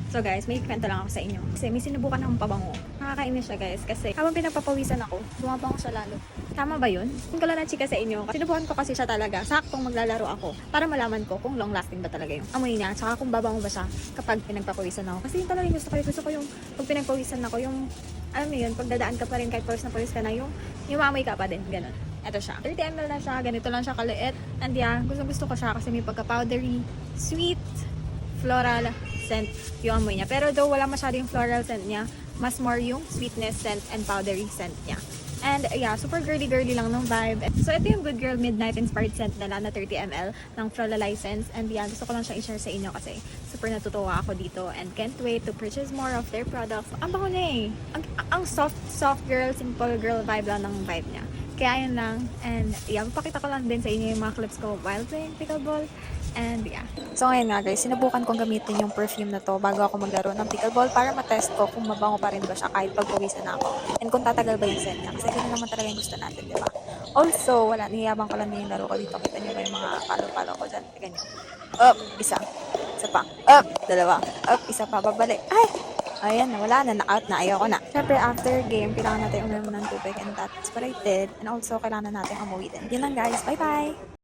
So guys, may kwento lang ako sa inyo. Kasi may sinubukan akong pabango. Nakakainis siya guys. Kasi habang pinagpapawisan ako, bumabango siya lalo. Tama ba yun? Hindi ko lang na-chika sa inyo. Sinubukan ko kasi siya talaga. Saktong maglalaro ako. Para malaman ko kung long lasting ba talaga yung amoy niya. Tsaka kung babango ba siya kapag pinagpapawisan ako. Kasi yun talaga yung gusto ko. Gusto ko yung pag pinagpawisan ako, yung alam mo yun, pagdadaan ka pa rin kahit pawis na pawis ka na, yung maamoy ka pa din. Ganun. Ito siya. 30 ml na siya. Ganito lang siya kaliit. And yeah, gusto ko siya kasi may pagka-powdery, sweet, floral scent yung amoy niya. Pero though wala masyado yung floral scent niya, mas more yung sweetness scent and powdery scent niya. And yeah, super girly lang ng vibe. So ito yung Good Girl Midnight Inspired Scent nila na 30 ml ng Flora License. And yeah, gusto ko lang siya i-share sa inyo kasi super natutuwa ako dito and can't wait to purchase more of their products. Ang bango na eh. Ang soft girl, simple girl vibe lang ng vibe niya. Kaya yun lang. And yeah, papakita ko lang din sa inyo yung mga clips ko while playing pickleball. And yeah. So ngayon nga guys, sinubukan kong gamitin yung perfume na to bago ako maglaro ng pickleball para matest ko kung mabango pa rin ba siya kahit pagpawisan na ako. And kung tatagal ba yung scent niya. Kasi ganun naman talaga yung gusto natin, di ba? Also, niyabang ko lang na yung laro ko dito. Kita nyo ba yung mga palo-palo ko dyan? Tignan nyo. Up, isa. Isa pa. Up, dalawa. Up, isa pa. Babalik. Ay! Ayan, wala na, na-out na, ayoko na. Siyempre, after game, kailangan natin uminom ng tubig and that's what I did. And also, kailangan natin umuwi din. Yun lang guys, bye-bye!